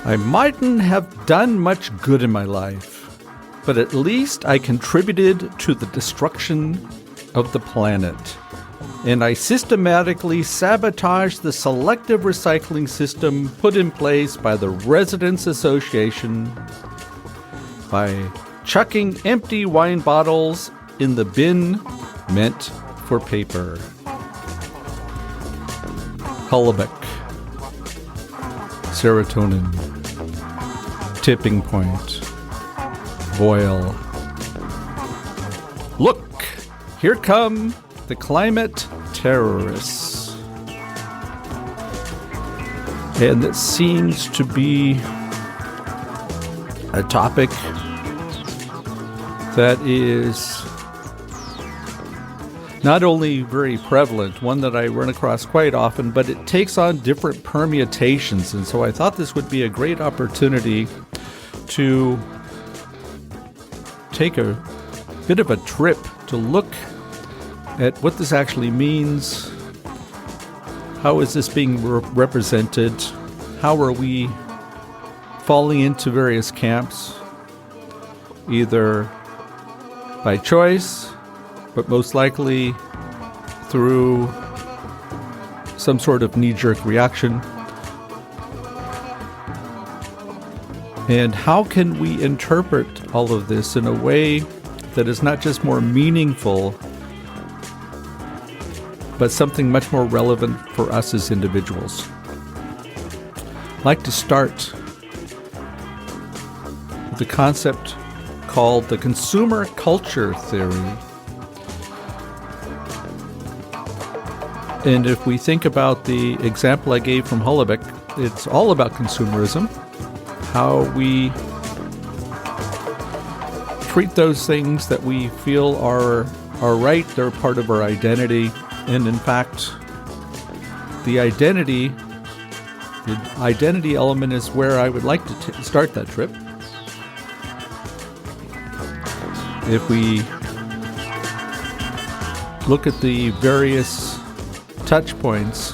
I mightn't have done much good in my life, but at least I contributed to the destruction of the planet. And I systematically sabotaged the selective recycling system put in place by the Residents Association by chucking empty wine bottles in the bin meant for paper. Hullabuck. Serotonin. Tipping point. Boil. Look! Here come the climate terrorists. And it seems to be a topic that is not only very prevalent, one that I run across quite often, but it takes on different permutations. And so I thought this would be a great opportunity to take a bit of a trip to look at what this actually means. How is this being represented? How are we falling into various camps, either by choice, but most likely through some sort of knee-jerk reaction? And how can we interpret all of this in a way that is not just more meaningful, but something much more relevant for us as individuals? I'd like to start with a concept called the consumer culture theory. And if we think about the example I gave from Hullabuck, it's all about consumerism, how we treat those things that we feel are right, they're part of our identity. And in fact, the identity element is where I would like to start that trip. If we look at the various touch points,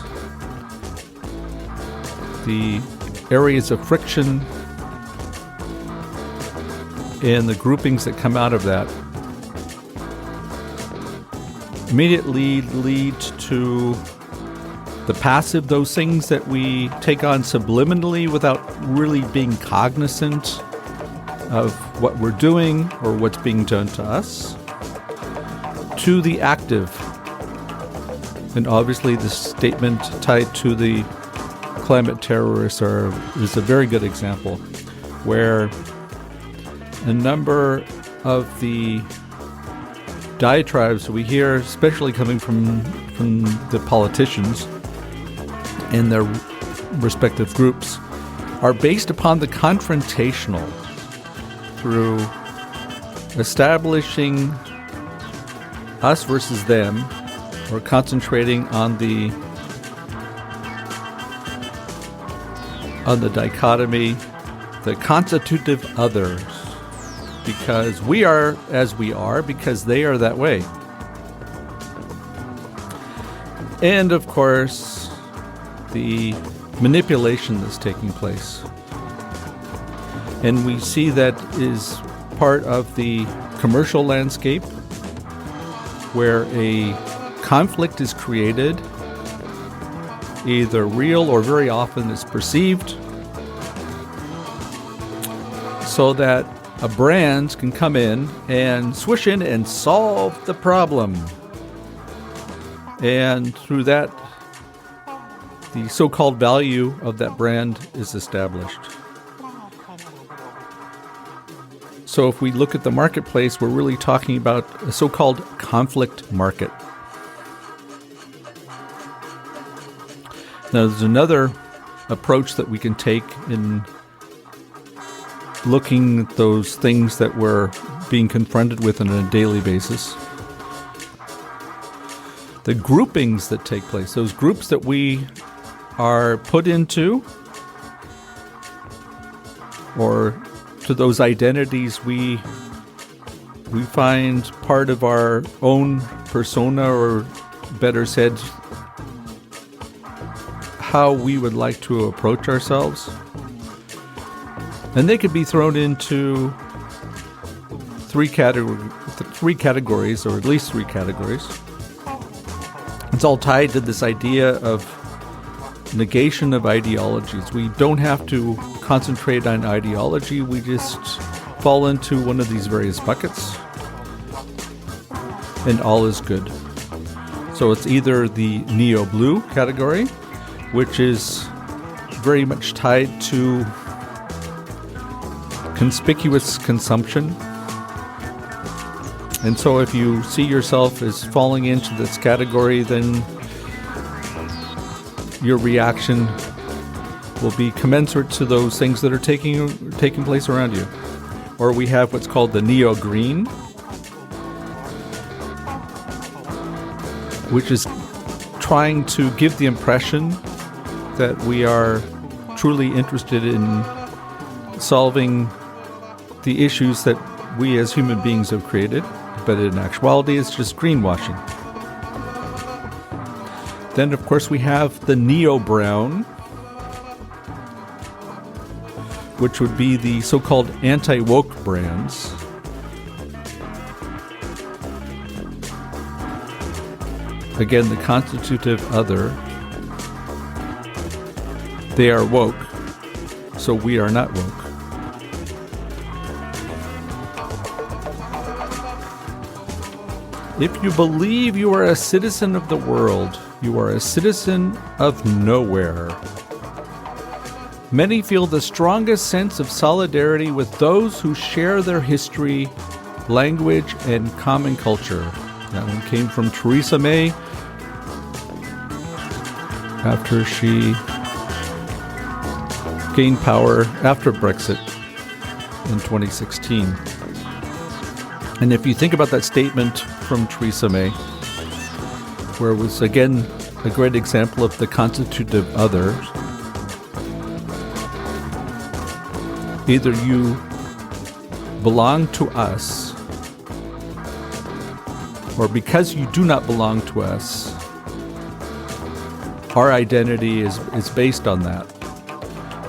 the areas of friction, and the groupings that come out of that, immediately lead to the passive, those things that we take on subliminally without really being cognizant of what we're doing or what's being done to us, to the active. And obviously the statement tied to the climate terrorists is a very good example, where a number of the diatribes we hear, especially coming from the politicians and their respective groups, are based upon the confrontational, through establishing us versus them, or concentrating on the dichotomy, the constitutive others, because we are as we are because they are that way. And of course, the manipulation that's taking place. And we see that is part of the commercial landscape, where a conflict is created, either real or very often is perceived, so that a brand can come in and swish in and solve the problem. And through that, the so-called value of that brand is established. So if we look at the marketplace, we're really talking about a so-called conflict market. Now, there's another approach that we can take in looking at those things that we're being confronted with on a daily basis. The groupings that take place, those groups that we are put into, or to those identities we find part of our own persona, or better said, how we would like to approach ourselves. And they could be thrown into three categories, or at least three categories. It's all tied to this idea of negation of ideologies. We don't have to concentrate on ideology. We just fall into one of these various buckets, and all is good. So it's either the neo-blue category, which is very much tied to conspicuous consumption. And so if you see yourself as falling into this category, then your reaction will be commensurate to those things that are taking place around you. Or we have what's called the neo-green, which is trying to give the impression that we are truly interested in solving the issues that we as human beings have created, but in actuality it's just greenwashing. Then, of course, we have the neo-brown, which would be the so-called anti-woke brands. Again, the constitutive other. They are woke, so we are not woke. If you believe you are a citizen of the world, you are a citizen of nowhere. Many feel the strongest sense of solidarity with those who share their history, language, and common culture. That one came from Theresa May after she gained power after Brexit in 2016. And if you think about that statement from Theresa May, where it was again a great example of the constitutive other, either you belong to us, or because you do not belong to us, our identity is based on that.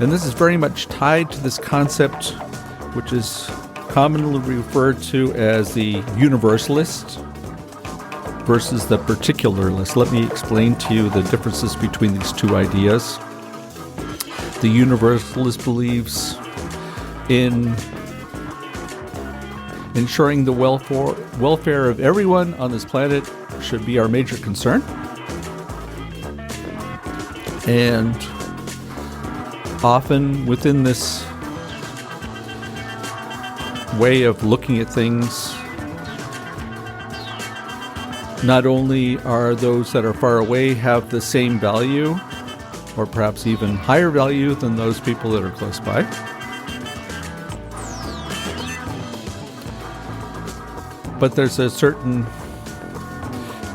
And this is very much tied to this concept, which is commonly referred to as the Universalist versus the Particularist. Let me explain to you the differences between these two ideas. The Universalist believes in ensuring the welfare of everyone on this planet should be our major concern. And often within this way of looking at things, not only are those that are far away have the same value, or perhaps even higher value than those people that are close by, but there's a certain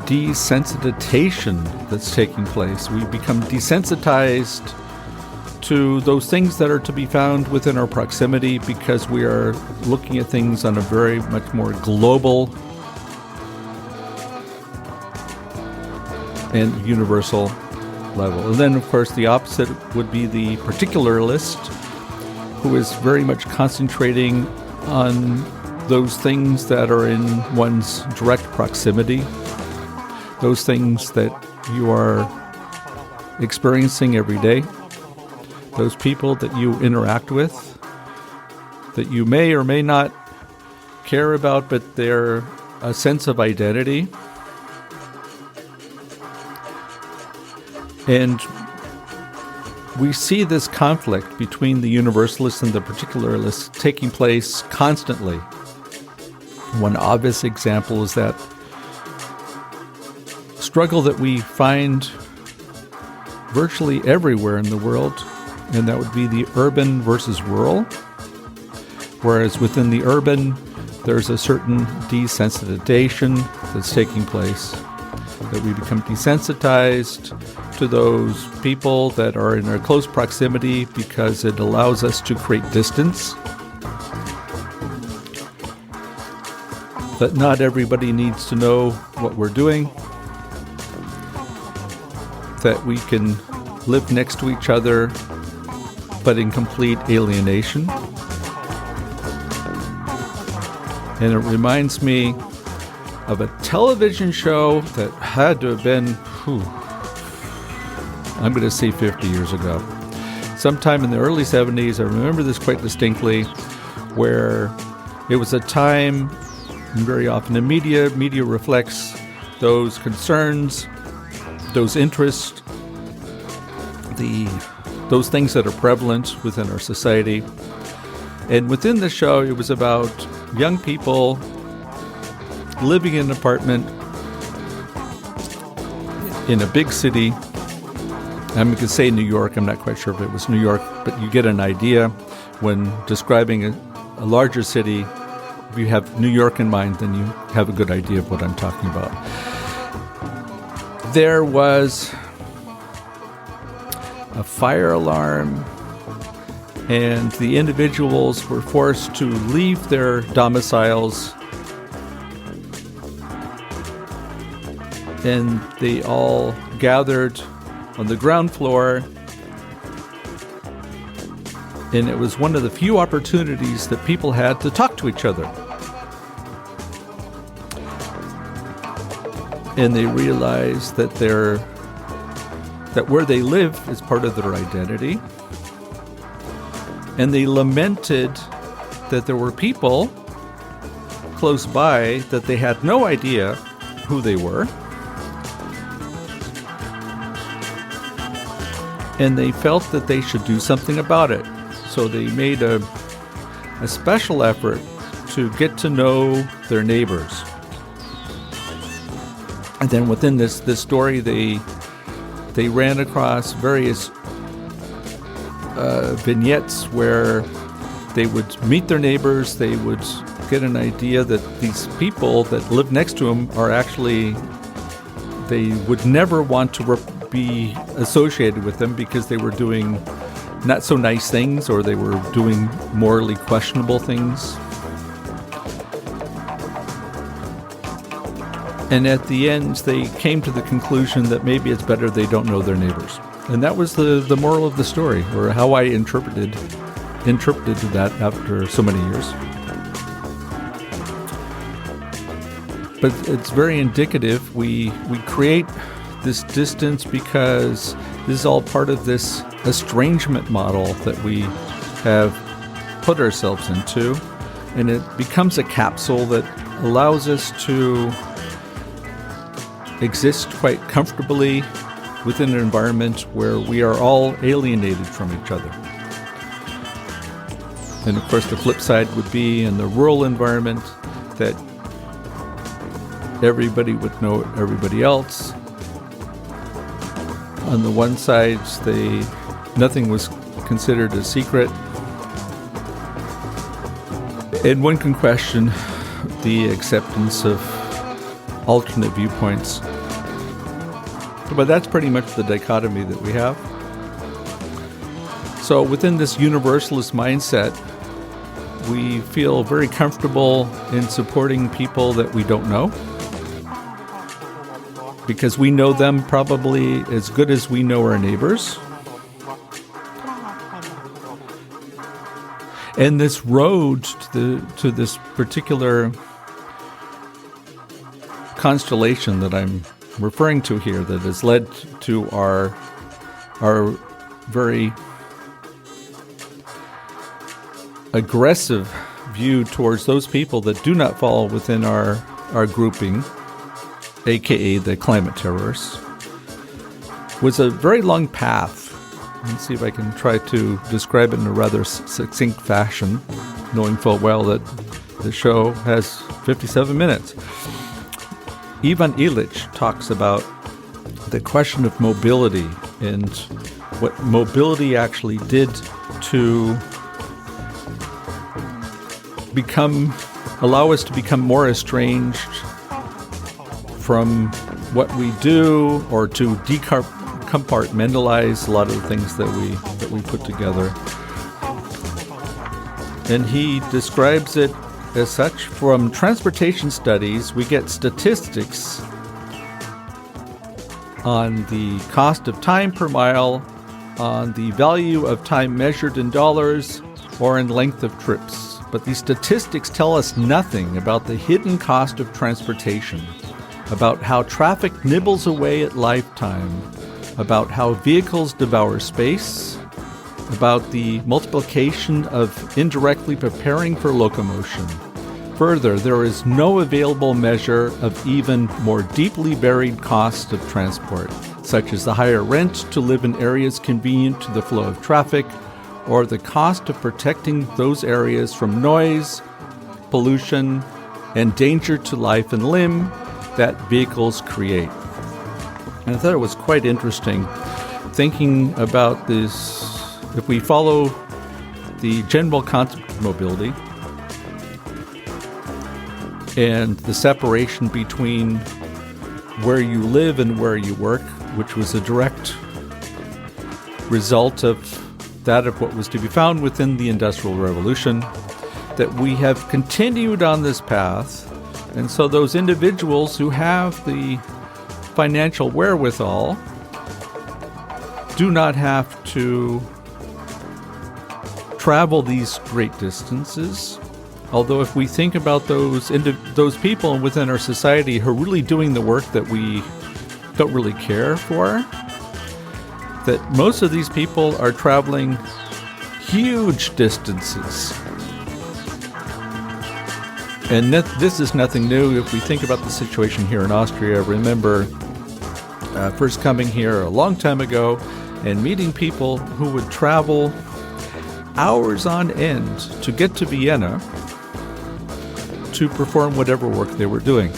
desensitization that's taking place. We become desensitized to those things that are to be found within our proximity because we are looking at things on a very much more global and universal level. And then, of course, the opposite would be the particularist, who is very much concentrating on those things that are in one's direct proximity, those things that you are experiencing every day, those people that you interact with, that you may or may not care about, but they're a sense of identity. And we see this conflict between the Universalists and the Particularists taking place constantly. One obvious example is that struggle that we find virtually everywhere in the world, and that would be the urban versus rural. Whereas within the urban, there's a certain desensitization that's taking place, that we become desensitized to those people that are in our close proximity because it allows us to create distance. That not everybody needs to know what we're doing, that we can live next to each other, but in complete alienation. And it reminds me of a television show that had to have been, I'm going to say 50 years ago. Sometime in the early 70s, I remember this quite distinctly, where it was a time, very often in media reflects those concerns, those interests, those things that are prevalent within our society. And within the show, it was about young people living in an apartment in a big city. I'm going to say New York. I'm not quite sure if it was New York, but you get an idea when describing a larger city. If you have New York in mind, then you have a good idea of what I'm talking about. There was a fire alarm, and the individuals were forced to leave their domiciles, and they all gathered on the ground floor, and it was one of the few opportunities that people had to talk to each other. And they realized that where they live is part of their identity. And they lamented that there were people close by that they had no idea who they were. And they felt that they should do something about it. So they made a special effort to get to know their neighbors. And then within this story, they ran across various vignettes where they would meet their neighbors. They would get an idea that these people that live next to them are actually, they would never want to be associated with them because they were doing not so nice things, or they were doing morally questionable things. And at the end, they came to the conclusion that maybe it's better they don't know their neighbors. And that was the moral of the story, or how I interpreted that after so many years. But it's very indicative. We create this distance because this is all part of this estrangement model that we have put ourselves into. And it becomes a capsule that allows us to exist quite comfortably within an environment where we are all alienated from each other. And of course the flip side would be in the rural environment that everybody would know everybody else. On the one side, nothing was considered a secret. And one can question the acceptance of alternate viewpoints. But that's pretty much the dichotomy that we have. So within this universalist mindset, we feel very comfortable in supporting people that we don't know, because we know them probably as good as we know our neighbors. And this road to this particular constellation that I'm referring to here, that has led to our very aggressive view towards those people that do not fall within our grouping, aka the climate terrorists, was a very long path. Let's see if I can try to describe it in a rather succinct fashion, knowing full well that the show has 57 minutes. Ivan Illich talks about the question of mobility and what mobility actually did to allow us to become more estranged from what we do, or to compartmentalize a lot of the things that we put together. And he describes it as such. From transportation studies, we get statistics on the cost of time per mile, on the value of time measured in dollars, or in length of trips. But these statistics tell us nothing about the hidden cost of transportation, about how traffic nibbles away at lifetime, about how vehicles devour space, about the multiplication of indirectly preparing for locomotion. Further, there is no available measure of even more deeply buried costs of transport, such as the higher rent to live in areas convenient to the flow of traffic, or the cost of protecting those areas from noise, pollution, and danger to life and limb that vehicles create. And I thought it was quite interesting thinking about this. If we follow the general concept of mobility and the separation between where you live and where you work, which was a direct result of that of what was to be found within the Industrial Revolution, that we have continued on this path. And so those individuals who have the financial wherewithal do not have to travel these great distances. Although if we think about those people within our society who are really doing the work that we don't really care for, that most of these people are traveling huge distances. And this is nothing new. If we think about the situation here in Austria, remember first coming here a long time ago and meeting people who would travel hours on end to get to Vienna to perform whatever work they were doing.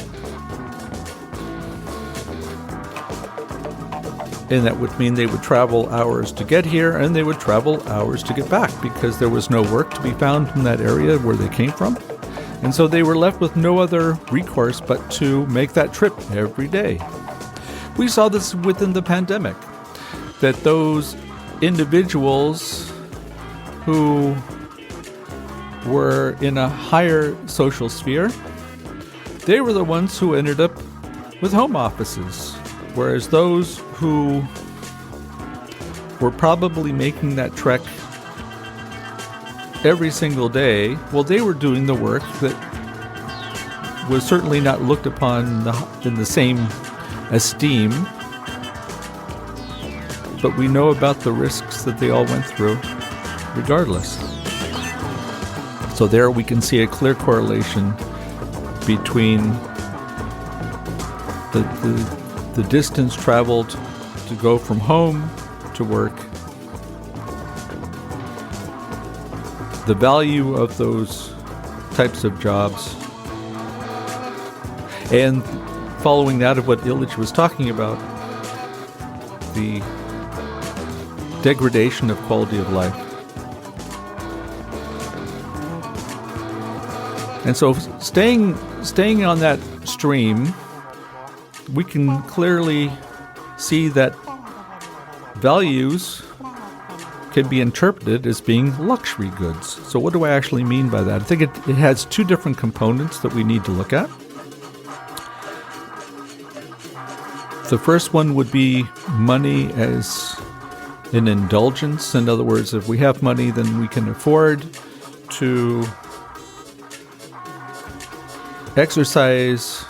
And that would mean they would travel hours to get here and they would travel hours to get back because there was no work to be found in that area where they came from. And so they were left with no other recourse but to make that trip every day. We saw this within the pandemic, that those individuals who were in a higher social sphere, they were the ones who ended up with home offices, whereas those who were probably making that trek every single day, well, they were doing the work that was certainly not looked upon in the same esteem, but we know about the risks that they all went through regardless. So there we can see a clear correlation between the distance traveled to go from home to work, the value of those types of jobs, and following that of what Illich was talking about, the degradation of quality of life. And so staying on that stream, we can clearly see that values can be interpreted as being luxury goods. So what do I actually mean by that? I think it has two different components that we need to look at. The first one would be money as an indulgence. In other words, if we have money, then we can afford to exercise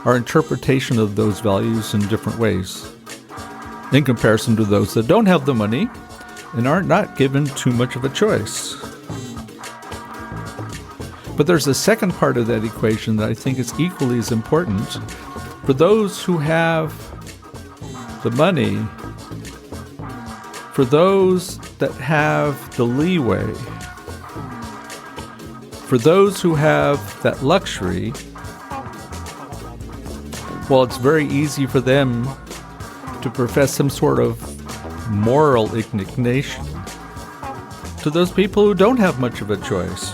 our interpretation of those values in different ways in comparison to those that don't have the money and are not given too much of a choice. But there's a second part of that equation that I think is equally as important. For those who have the money, for those that have the leeway, for those who have that luxury, well, it's very easy for them to profess some sort of moral indignation to those people who don't have much of a choice.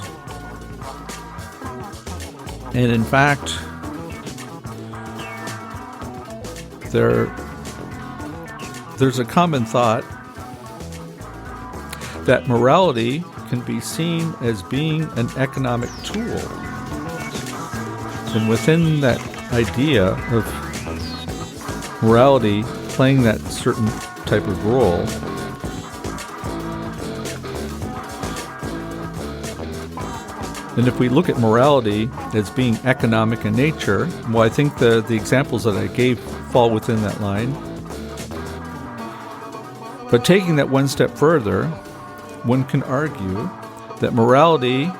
And in fact, there's a common thought that morality can be seen as being an economic tool. And within that idea of morality playing that certain type of role, And if we look at morality as being economic in nature, well, I think the examples that I gave fall within that line. But taking that one step further, one can argue that morality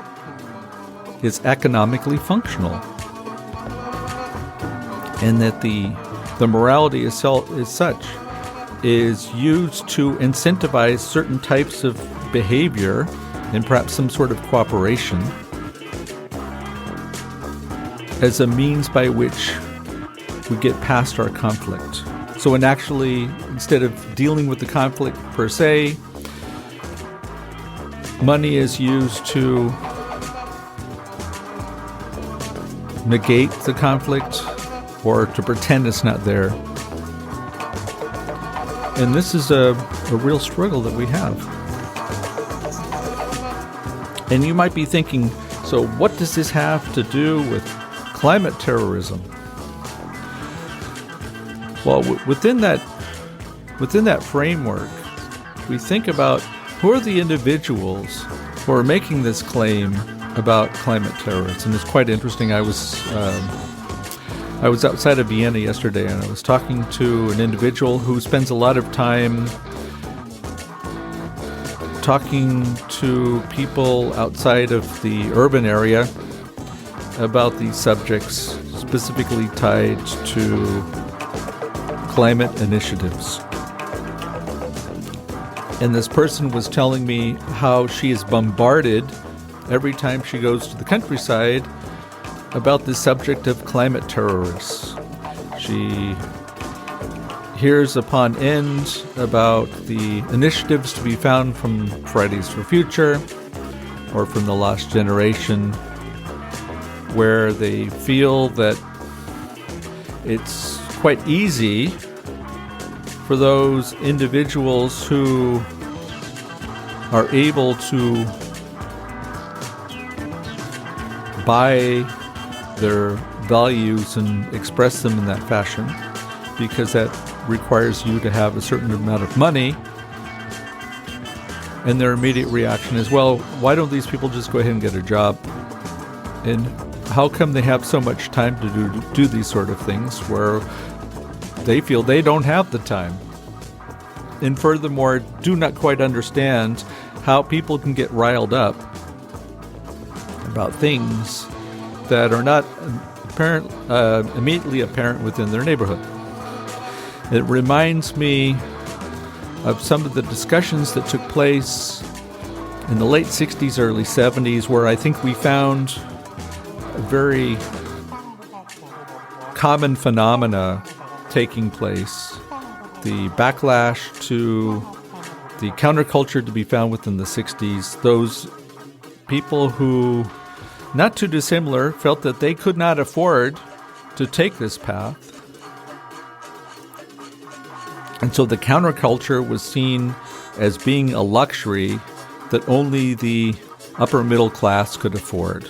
is economically functional, and that the morality is such is used to incentivize certain types of behavior and perhaps some sort of cooperation as a means by which we get past our conflict. So instead of dealing with the conflict per se, money is used to negate the conflict or to pretend it's not there. And this is a real struggle that we have. And you might be thinking, so what does this have to do with climate terrorism? Well, within that framework, we think about who are the individuals who are making this claim about climate terrorism. It's quite interesting. I was outside of Vienna yesterday, and I was talking to an individual who spends a lot of time talking to people outside of the urban area about these subjects specifically tied to climate initiatives. And this person was telling me how she is bombarded every time she goes to the countryside about the subject of climate terrorists. She hears upon end about the initiatives to be found from Fridays for Future or from the Lost Generation, where they feel that it's quite easy for those individuals who are able to buy their values and express them in that fashion, because that requires you to have a certain amount of money. And their immediate reaction is, well, why don't these people just go ahead and get a job? And how come they have so much time to do these sort of things where they feel they don't have the time? And furthermore, do not quite understand how people can get riled up about things that are not immediately apparent within their neighborhood. It reminds me of some of the discussions that took place in the late 60s, early 70s, where I think we found a very common phenomena taking place. The backlash to the counterculture to be found within the 60s, those people who, not too dissimilar, felt that they could not afford to take this path. And so the counterculture was seen as being a luxury that only the upper middle class could afford.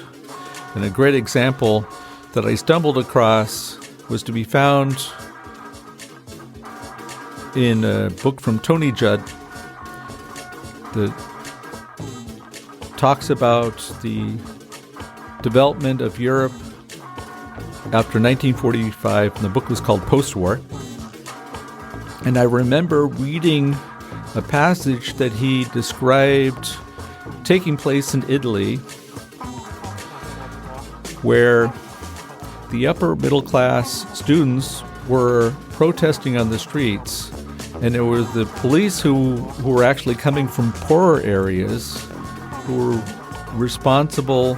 And a great example that I stumbled across was to be found in a book from Tony Judd that talks about the development of Europe after 1945, and the book was called Post-War. And I remember reading a passage that he described taking place in Italy, where the upper middle class students were protesting on the streets, and it was the police who were actually coming from poorer areas who were responsible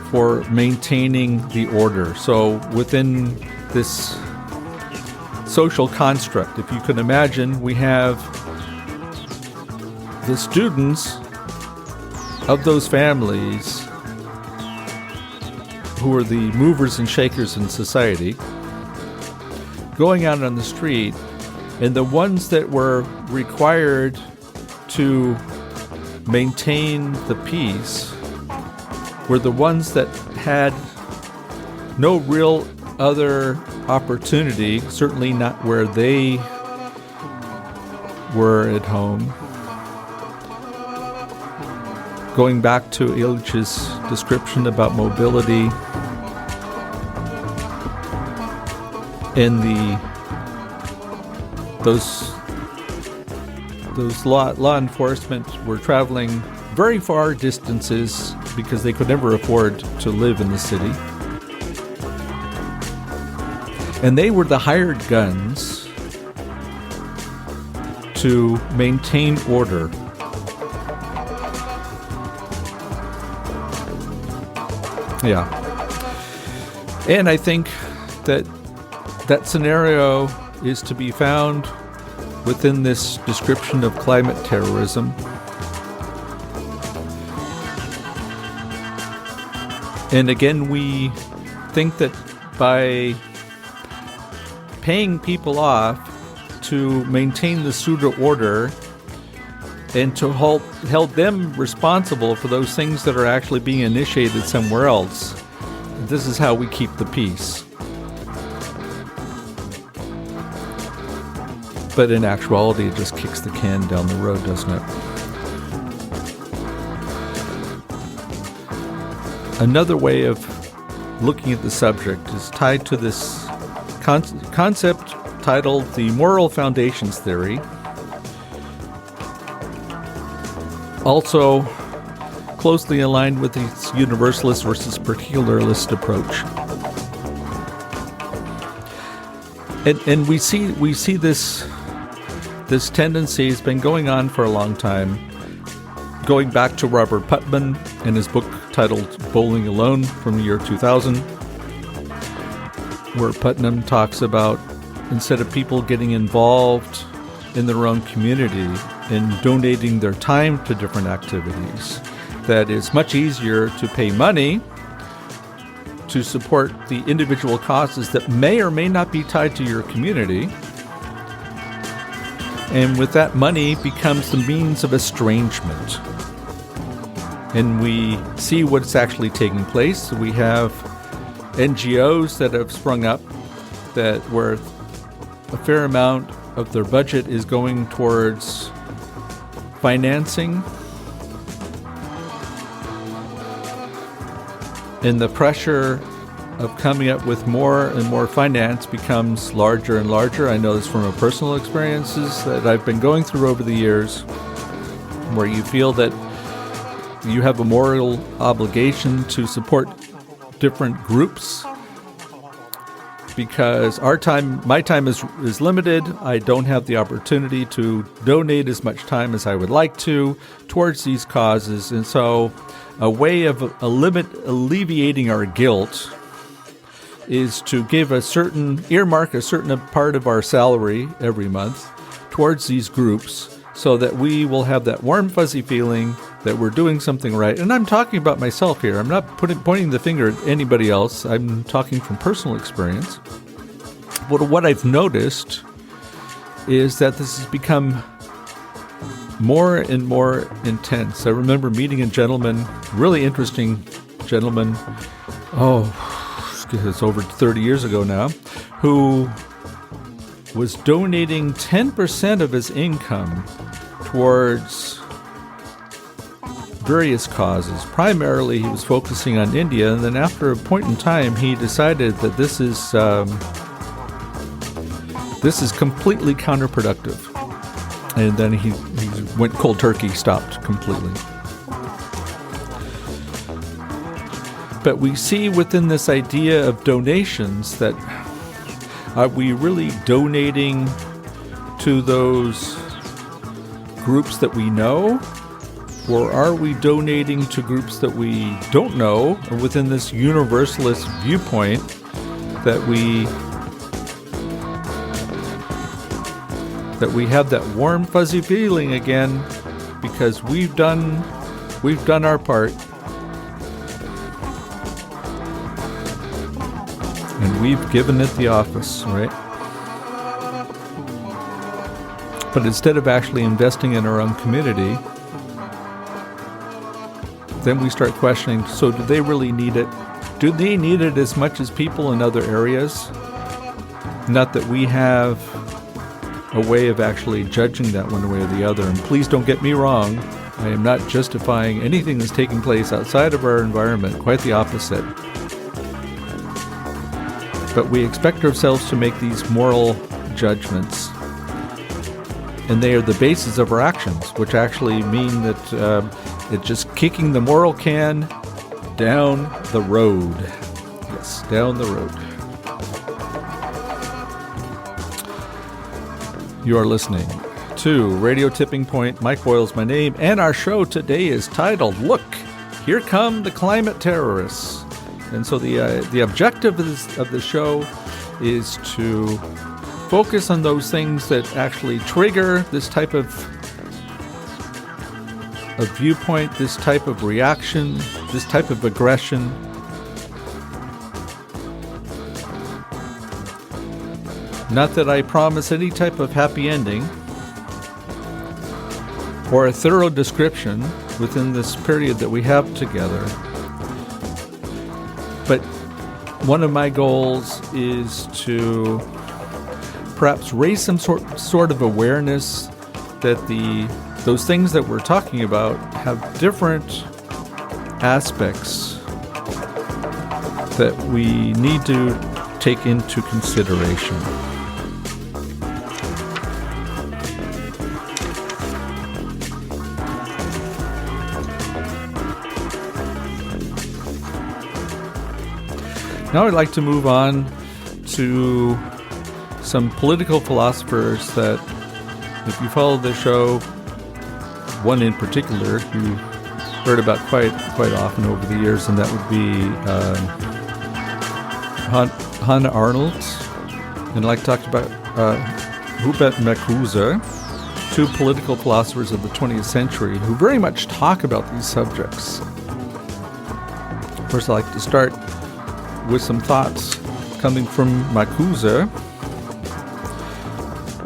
for maintaining the order. So within this social construct, if you can imagine, we have the students of those families who are the movers and shakers in society going out on the street, and the ones that were required to maintain the peace were the ones that had no real other opportunity, certainly not where they were at home, going back to Illich's description about mobility and those law enforcement were traveling very far distances because they could never afford to live in the city. And they were the hired guns to maintain order. Yeah. And I think that scenario is to be found within this description of climate terrorism. And again, we think that by paying people off to maintain the pseudo order and to hold them responsible for those things that are actually being initiated somewhere else, this is how we keep the peace. But in actuality, it just kicks the can down the road, doesn't it? Another way of looking at the subject is tied to this concept titled the Moral Foundations Theory. Also closely aligned with the Universalist versus Particularist approach. And we see this tendency has been going on for a long time, going back to Robert Putnam and his book titled Bowling Alone from the year 2000, where Putnam talks about instead of people getting involved in their own community and donating their time to different activities, that it's much easier to pay money to support the individual causes that may or may not be tied to your community. And with that money becomes the means of estrangement. And we see what's actually taking place. We have NGOs that have sprung up that where a fair amount of their budget is going towards financing. And the pressure of coming up with more and more finance becomes larger and larger. I know this from personal experiences that I've been going through over the years, where you feel that you have a moral obligation to support different groups because my time is limited. I don't have the opportunity to donate as much time as I would like to towards these causes. And so a way of alleviating our guilt is to give earmark a certain part of our salary every month towards these groups so that we will have that warm, fuzzy feeling that we're doing something right. And I'm talking about myself here. I'm not pointing the finger at anybody else. I'm talking from personal experience. But what I've noticed is that this has become more and more intense. I remember meeting a gentleman, really interesting gentleman, it's over 30 years ago now, who was donating 10% of his income towards various causes. Primarily, he was focusing on India, and then after a point in time, he decided that this is completely counterproductive. And then he went cold turkey, stopped completely. But we see within this idea of donations that are we really donating to those groups that we know? Or are we donating to groups that we don't know? Or within this universalist viewpoint that we have that warm, fuzzy feeling again because we've done our part. And we've given it the office, right? But instead of actually investing in our own community, then we start questioning, so do they really need it? Do they need it as much as people in other areas? Not that we have a way of actually judging that one way or the other. And please don't get me wrong. I am not justifying anything that's taking place outside of our environment, quite the opposite. But we expect ourselves to make these moral judgments, and they are the basis of our actions, which actually mean that it's just kicking the moral can down the road. Yes, down the road. You are listening to Radio Tipping Point. Mike Boyle's my name, and our show today is titled, Look, Here Come the Climate Terrorists. And so the objective of the show is to focus on those things that actually trigger this type of viewpoint, this type of reaction, this type of aggression. Not that I promise any type of happy ending or a thorough description within this period that we have together. But one of my goals is to perhaps raise some sort of awareness that those things that we're talking about have different aspects that we need to take into consideration. Now I'd like to move on to some political philosophers that, if you follow the show, one in particular you heard about quite often over the years, and that would be Hannah Arendt. And I'd like to talk about Hubert Marcuse, two political philosophers of the 20th century who very much talk about these subjects. First, I'd like to start with some thoughts coming from Marcuse,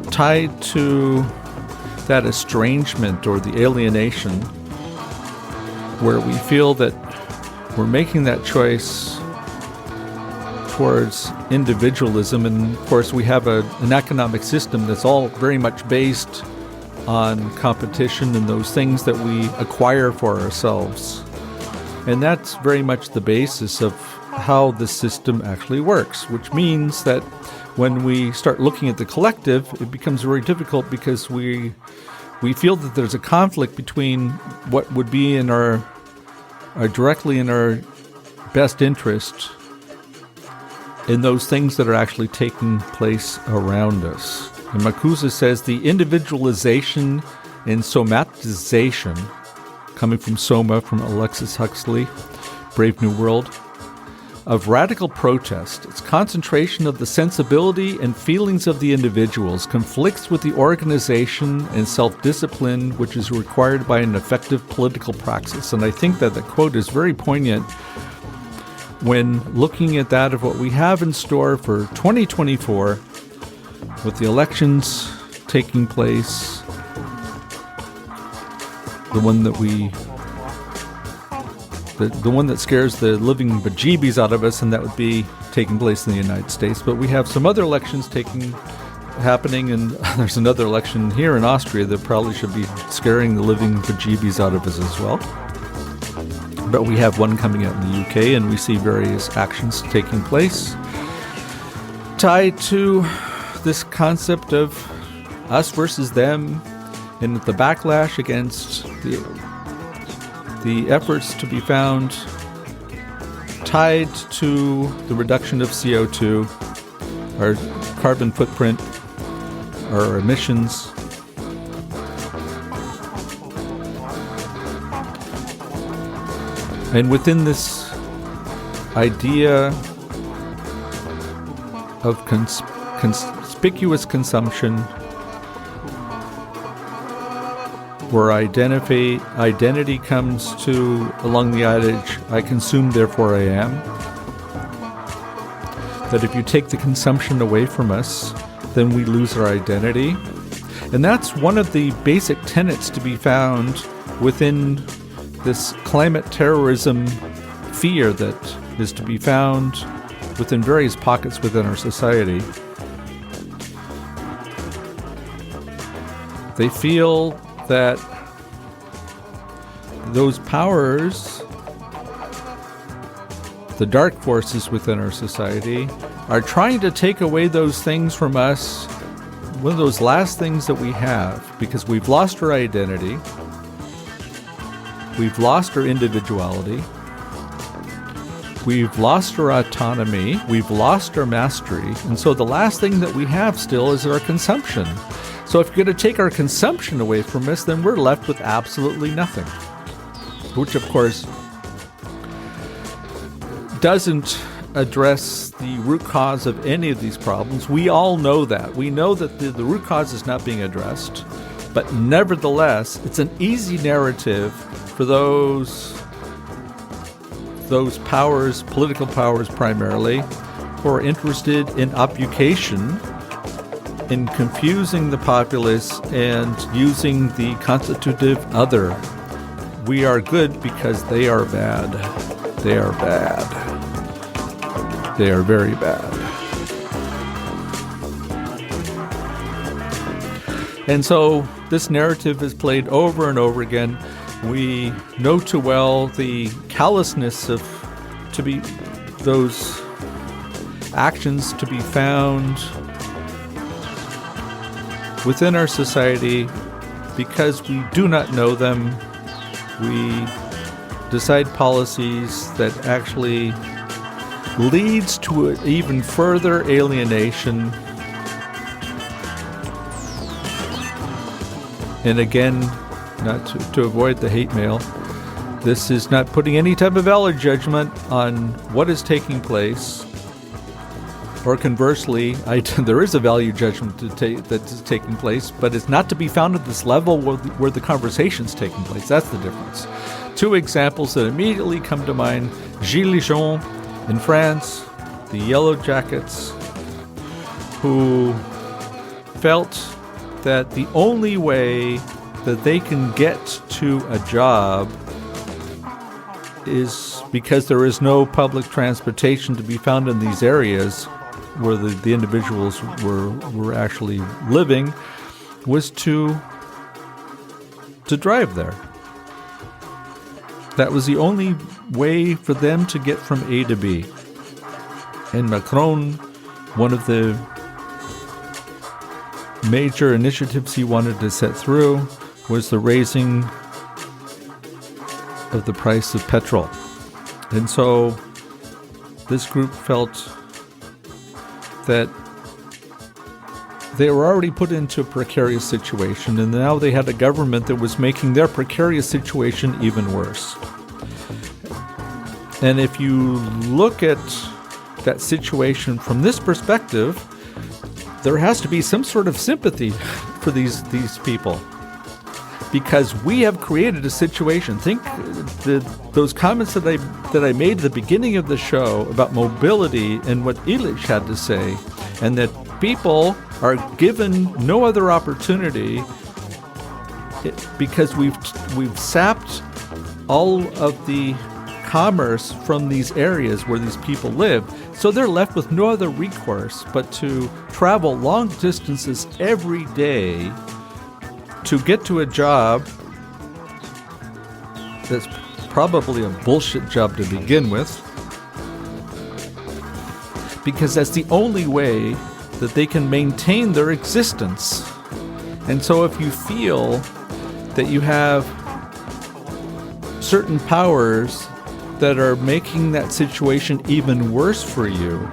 tied to that estrangement or the alienation where we feel that we're making that choice towards individualism. And of course we have an economic system that's all very much based on competition and those things that we acquire for ourselves. And that's very much the basis of how the system actually works, which means that when we start looking at the collective, it becomes very difficult because we feel that there's a conflict between what would be in our directly in our best interest in those things that are actually taking place around us. And Marcuse says the individualization and somatization, coming from Soma, from Aldous Huxley, Brave New World, of radical protest, its concentration of the sensibility and feelings of the individuals conflicts with the organization and self-discipline which is required by an effective political praxis. And I think that the quote is very poignant when looking at that of what we have in store for 2024 with the elections taking place, the one that scares the living bejeebies out of us, and that would be taking place in the United States. But we have some other elections happening, and there's another election here in Austria that probably should be scaring the living bejeebies out of us as well. But we have one coming out in the UK, and we see various actions taking place tied to this concept of us versus them, and the backlash against the efforts to be found tied to the reduction of CO2, our carbon footprint, our emissions. And within this idea of conspicuous consumption, where identity comes to along the adage, I consume, therefore I am. That if you take the consumption away from us, then we lose our identity. And that's one of the basic tenets to be found within this climate terrorism fear that is to be found within various pockets within our society. They feel that those powers, the dark forces within our society, are trying to take away those things from us, one of those last things that we have, because we've lost our identity, we've lost our individuality, we've lost our autonomy, we've lost our mastery, and so the last thing that we have still is our consumption. So if you're going to take our consumption away from us, then we're left with absolutely nothing, which of course doesn't address the root cause of any of these problems. We all know that. We know that the root cause is not being addressed, but nevertheless, it's an easy narrative for those powers, political powers primarily, who are interested in obfuscation, in confusing the populace and using the constitutive other. We are good because they are bad. They are bad. They are very bad. And so this narrative is played over and over again. We know too well the callousness of those actions to be found within our society because we do not know them. We decide policies that actually leads to an even further alienation. And again, not to avoid the hate mail, this is not putting any type of valid judgment on what is taking place. Or conversely, there is a value judgment that is taking place, but it's not to be found at this level where the conversation's taking place. That's the difference. Two examples that immediately come to mind: Gilets jaunes in France, the Yellow Jackets, who felt that the only way that they can get to a job is because there is no public transportation to be found in these areas where the individuals were actually living, was to drive there. That was the only way for them to get from A to B. And Macron, one of the major initiatives he wanted to set through was the raising of the price of petrol. And so this group felt that they were already put into a precarious situation, and now they had a government that was making their precarious situation even worse. And if you look at that situation from this perspective, there has to be some sort of sympathy for these people, because we have created a situation. Think those comments that I made at the beginning of the show about mobility and what Illich had to say, and that people are given no other opportunity because we've sapped all of the commerce from these areas where these people live. So they're left with no other recourse but to travel long distances every day to get to a job that's probably a bullshit job to begin with, because that's the only way that they can maintain their existence. And so if you feel that you have certain powers that are making that situation even worse for you,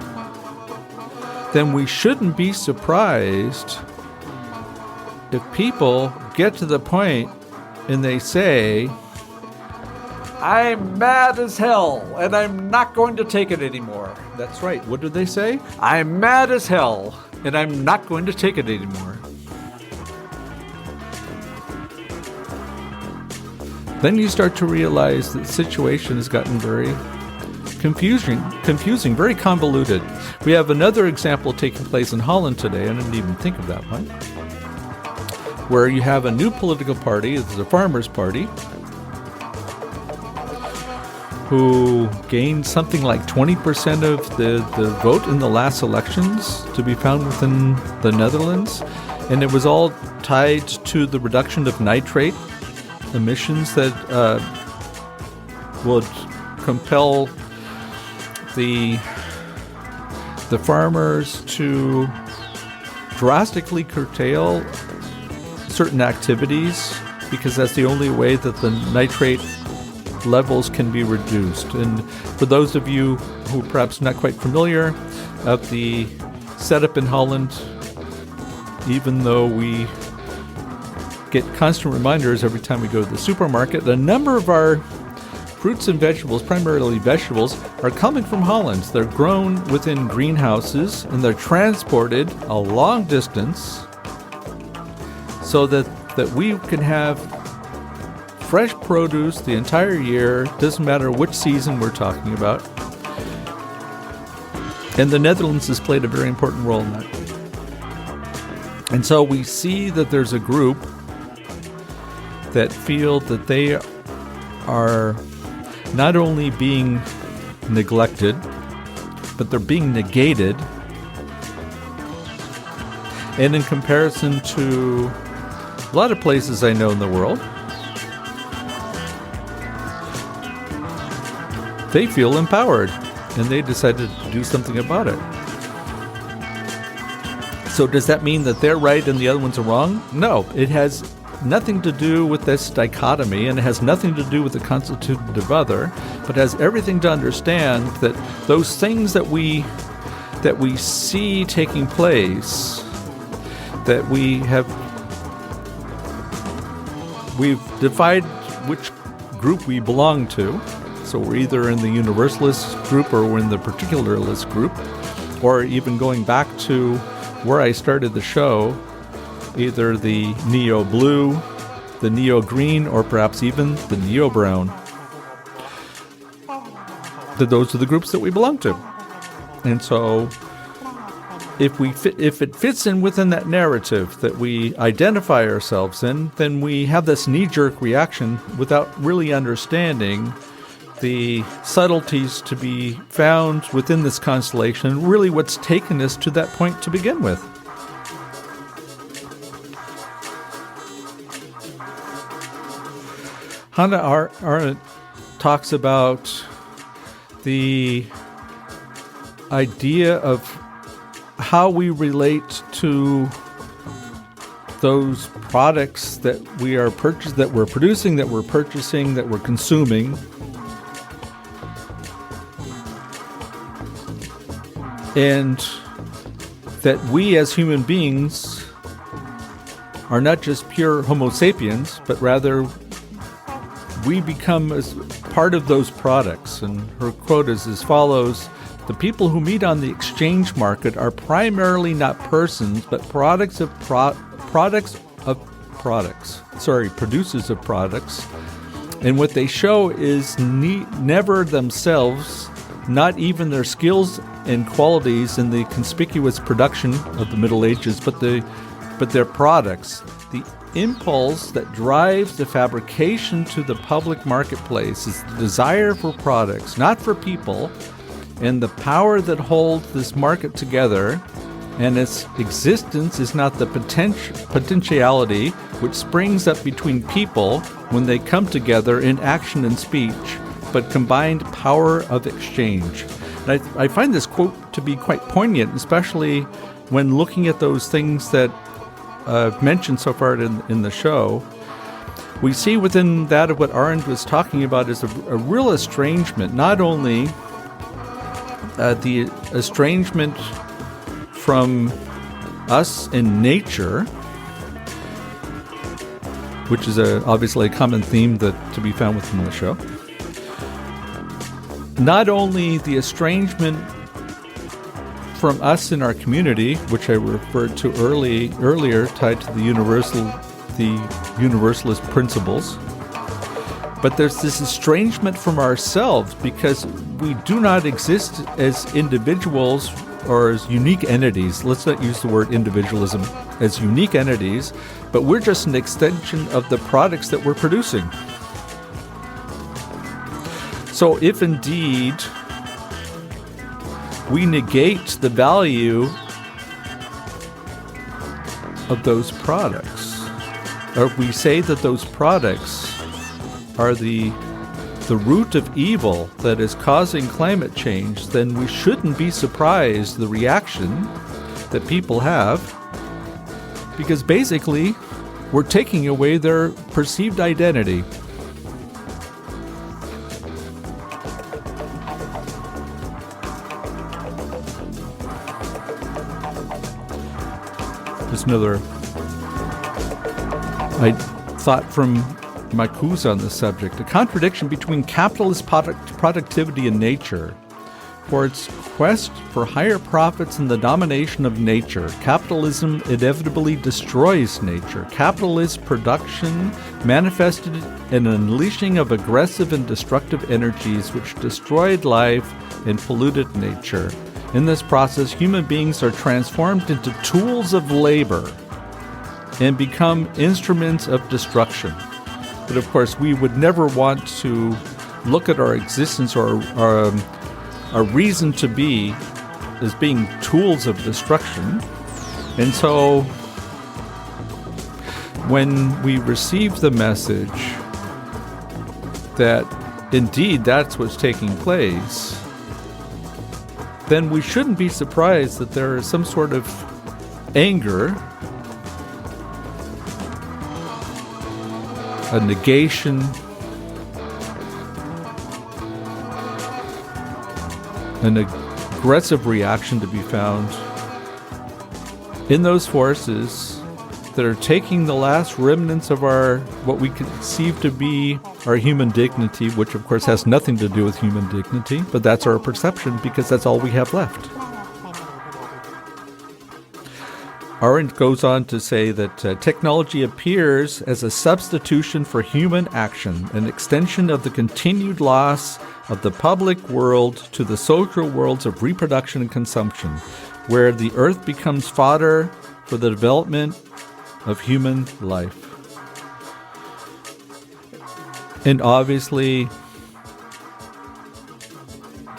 then we shouldn't be surprised if people get to the point and they say, "I'm mad as hell and I'm not going to take it anymore." That's right. What do they say? "I'm mad as hell and I'm not going to take it anymore." Then you start to realize that the situation has gotten very confusing, very convoluted. We have another example taking place in Holland today. I didn't even think of that one, where you have a new political party, it's the Farmers' Party, who gained something like 20% of the vote in the last elections, to be found within the Netherlands. And it was all tied to the reduction of nitrate emissions that would compel the farmers to drastically curtail certain activities, because that's the only way that the nitrate levels can be reduced. And for those of you who are perhaps not quite familiar of the setup in Holland, even though we get constant reminders every time we go to the supermarket, a number of our fruits and vegetables, primarily vegetables, are coming from Holland. They're grown within greenhouses and they're transported a long distance so that we can have fresh produce the entire year. Doesn't matter which season we're talking about. And the Netherlands has played a very important role in that. And so we see that there's a group that feel that they are not only being neglected, but they're being negated. And in comparison to a lot of places I know in the world, they feel empowered, and they decided to do something about it. So does that mean that they're right and the other ones are wrong? No, it has nothing to do with this dichotomy, and it has nothing to do with the constitutive other, but has everything to understand that those things that we see taking place, that we've defined which group we belong to. So we're either in the Universalist group or we're in the Particularist group, or even going back to where I started the show, either the neo-blue, the neo-green, or perhaps even the neo-brown. Those are the groups that we belong to. And so if it fits in within that narrative that we identify ourselves in, then we have this knee-jerk reaction without really understanding the subtleties to be found within this constellation, and really what's taken us to that point to begin with. Hannah Arendt talks about the idea of how we relate to those products that we're producing, that we're purchasing, that we're consuming. And that we as human beings are not just pure Homo sapiens, but rather we become as part of those products. And her quote is as follows: "The people who meet on the exchange market are primarily not persons, but producers of products. And what they show is never themselves, not even their skills and qualities in the conspicuous production of the Middle Ages, but their products. The impulse that drives the fabrication to the public marketplace is the desire for products, not for people, and the power that holds this market together, and its existence is not the potentiality which springs up between people when they come together in action and speech, but combined power of exchange." And I find this quote to be quite poignant, especially when looking at those things that I've mentioned so far in the show. We see within that of what Arendt was talking about is a real estrangement, not only the estrangement from us in nature, which is obviously a common theme that to be found within the show. Not only the estrangement from us in our community, which I referred to earlier, tied to the universalist principles, but there's this estrangement from ourselves because we do not exist as individuals or as unique entities. Let's not use the word individualism as unique entities, but we're just an extension of the products that we're producing. So if indeed we negate the value of those products, or if we say that those products are the the root of evil that is causing climate change, then we shouldn't be surprised the reaction that people have, because basically we're taking away their perceived identity. Just another thought from Marcuse on this subject. A contradiction between capitalist productivity and nature. For its quest for higher profits and the domination of nature, capitalism inevitably destroys nature. Capitalist production manifested in an unleashing of aggressive and destructive energies which destroyed life and polluted nature. In this process, human beings are transformed into tools of labor and become instruments of destruction. But of course, we would never want to look at our existence or our reason to be as being tools of destruction. And so when we receive the message that indeed that's what's taking place, then we shouldn't be surprised that there is some sort of anger, a negation, an aggressive reaction to be found in those forces that are taking the last remnants of our, what we conceive to be our human dignity, which of course has nothing to do with human dignity, but that's our perception because that's all we have left. Arendt goes on to say that technology appears as a substitution for human action, an extension of the continued loss of the public world to the social worlds of reproduction and consumption, where the earth becomes fodder for the development of human life. And obviously,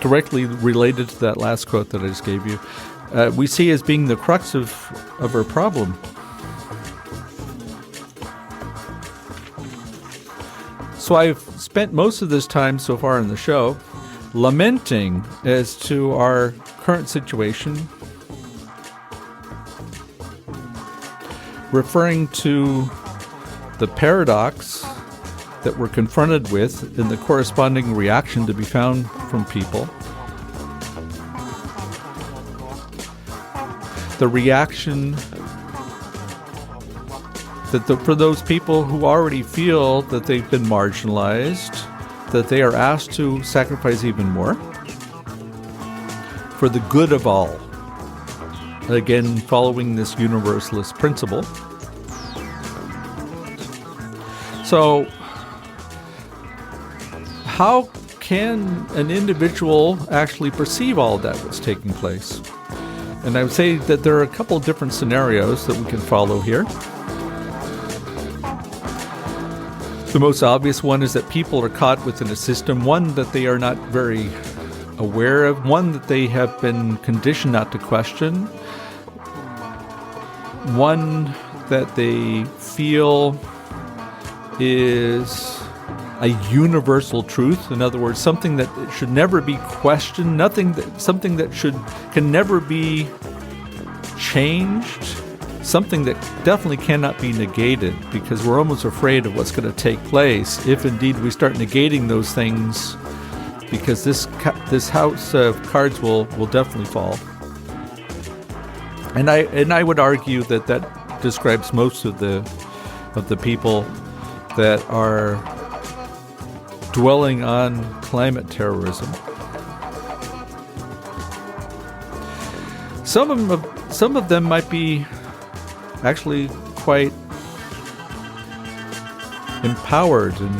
directly related to that last quote that I just gave you, we see as being the crux of our problem. So I've spent most of this time so far in the show lamenting as to our current situation, referring to the paradox that we're confronted with and the corresponding reaction to be found from people. The reaction that for those people who already feel that they've been marginalized, that they are asked to sacrifice even more for the good of all. Again, following this universalist principle. So, how can an individual actually perceive all that that's taking place? And I would say that there are a couple of different scenarios that we can follow here. The most obvious one is that people are caught within a system, one that they are not very aware of, one that they have been conditioned not to question, one that they feel is a universal truth. In other words, something that should never be questioned, something that can never be changed, something that definitely cannot be negated, because we're almost afraid of what's going to take place if indeed we start negating those things, because this house of cards will definitely fall. And I would argue that describes most of the people that are dwelling on climate terrorism. Some of them might be actually quite empowered and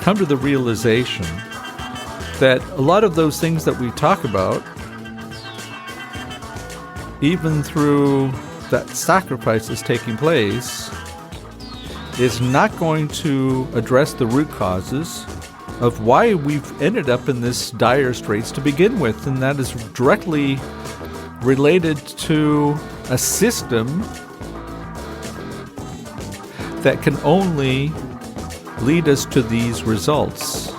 come to the realization that a lot of those things that we talk about, even through that sacrifice that's taking place, is not going to address the root causes of why we've ended up in this dire straits to begin with, and that is directly related to a system that can only lead us to these results.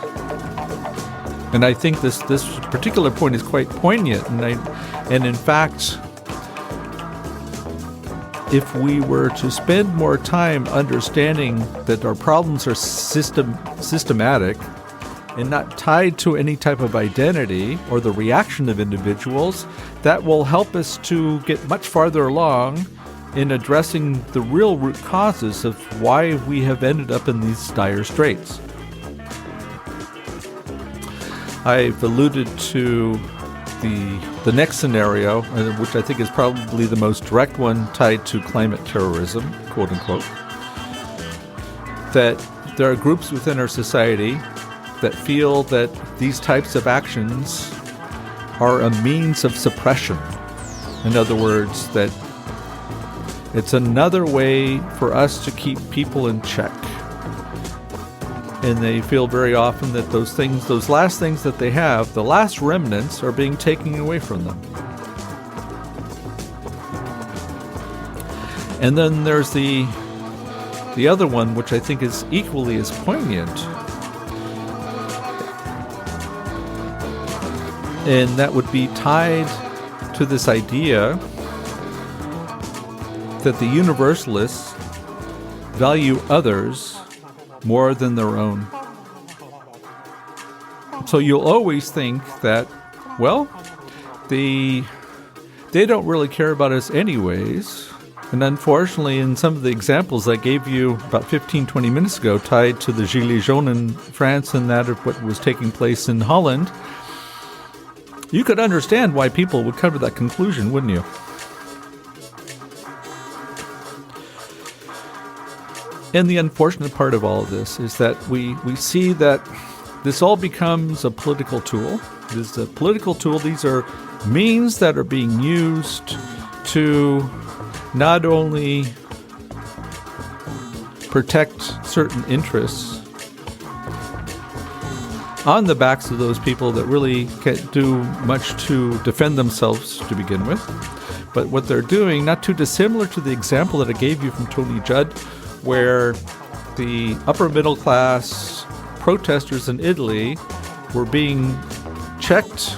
And I think this particular point is quite poignant. And in fact, if we were to spend more time understanding that our problems are systematic and not tied to any type of identity or the reaction of individuals, that will help us to get much farther along in addressing the real root causes of why we have ended up in these dire straits. I've alluded to the next scenario, which I think is probably the most direct one tied to climate terrorism, quote unquote, that there are groups within our society that feel that these types of actions are a means of suppression. In other words, that it's another way for us to keep people in check. And they feel very often that those last things that they have, the last remnants, are being taken away from them. And then there's the other one, which I think is equally as poignant. And that would be tied to this idea that the Universalists value others more than their own. So you'll always think that, well, they don't really care about us anyways. And unfortunately, in some of the examples I gave you about 15-20 minutes ago, tied to the Gilets jaunes in France and that of what was taking place in Holland, you could understand why people would come to that conclusion, wouldn't you? And the unfortunate part of all of this is that we see that this all becomes a political tool. This is a political tool. These are means that are being used to not only protect certain interests on the backs of those people that really can't do much to defend themselves to begin with, but what they're doing, not too dissimilar to the example that I gave you from Tony Judd, where the upper middle class protesters in Italy were being checked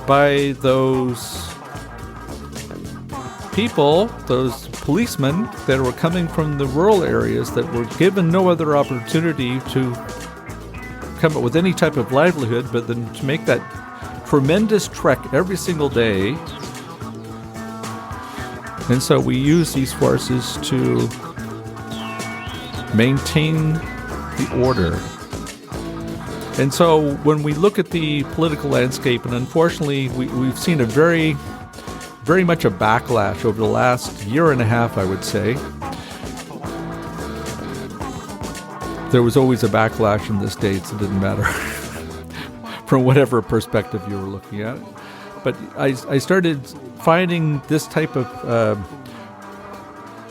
by those people, those policemen that were coming from the rural areas that were given no other opportunity to come up with any type of livelihood but then to make that tremendous trek every single day. And so we use these forces to maintain the order. And so when we look at the political landscape, and unfortunately we've seen a very much a backlash over the last year and a half, I would say. There was always a backlash in the States, it didn't matter from whatever perspective you were looking at it. But I started finding this type of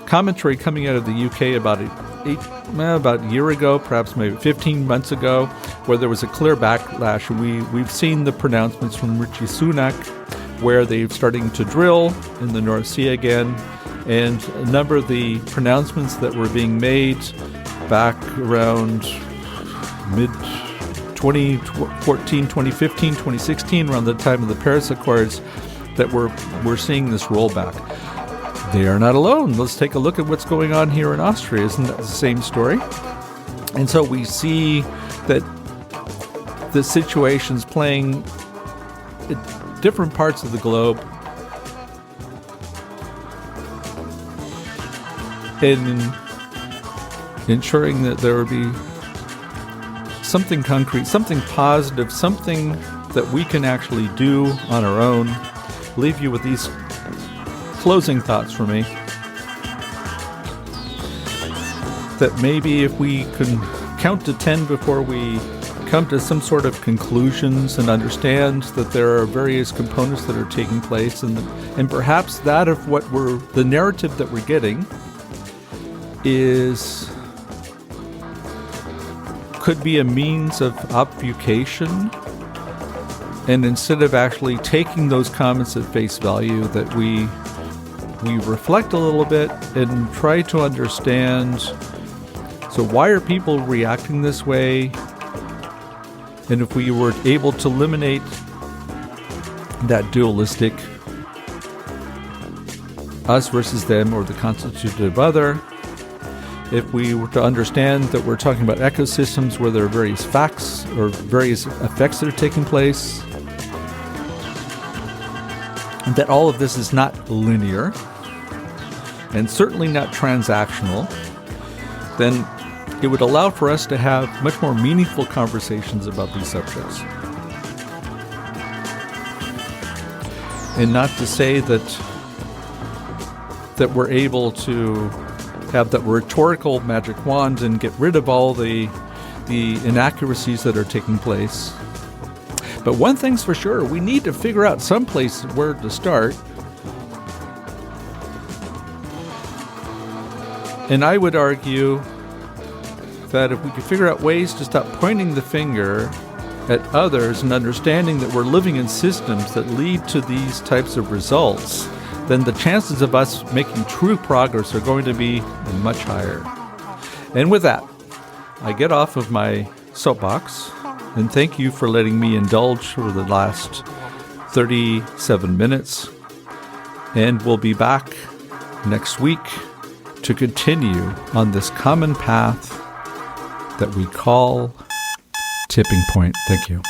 commentary coming out of the UK about a year ago, perhaps maybe 15 months ago, where there was a clear backlash. We've seen the pronouncements from Rishi Sunak, where they're starting to drill in the North Sea again, and a number of the pronouncements that were being made back around mid-2014, 2015, 2016, around the time of the Paris Accords, that we're seeing this rollback. They are not alone. Let's take a look at what's going on here in Austria. Isn't that the same story? And so we see that the situation's playing at different parts of the globe. In ensuring that there would be something concrete, something positive, something that we can actually do on our own. Leave you with these closing thoughts for me. That maybe if we can count to 10 before we come to some sort of conclusions and understand that there are various components that are taking place, and perhaps that of the narrative that we're getting could be a means of obfuscation, and instead of actually taking those comments at face value, that we reflect a little bit and try to understand So why are people reacting this way? And if we were able to eliminate that dualistic us versus them or the constitutive other, if we were to understand that we're talking about ecosystems where there are various facts or various effects that are taking place, and that all of this is not linear and certainly not transactional, then it would allow for us to have much more meaningful conversations about these subjects. And not to say that we're able to have that rhetorical magic wand and get rid of all the inaccuracies that are taking place. But one thing's for sure, we need to figure out some place where to start. And I would argue that if we could figure out ways to stop pointing the finger at others and understanding that we're living in systems that lead to these types of results, then the chances of us making true progress are going to be much higher. And with that, I get off of my soapbox, and thank you for letting me indulge for the last 37 minutes. And we'll be back next week to continue on this common path that we call tipping point. Thank you.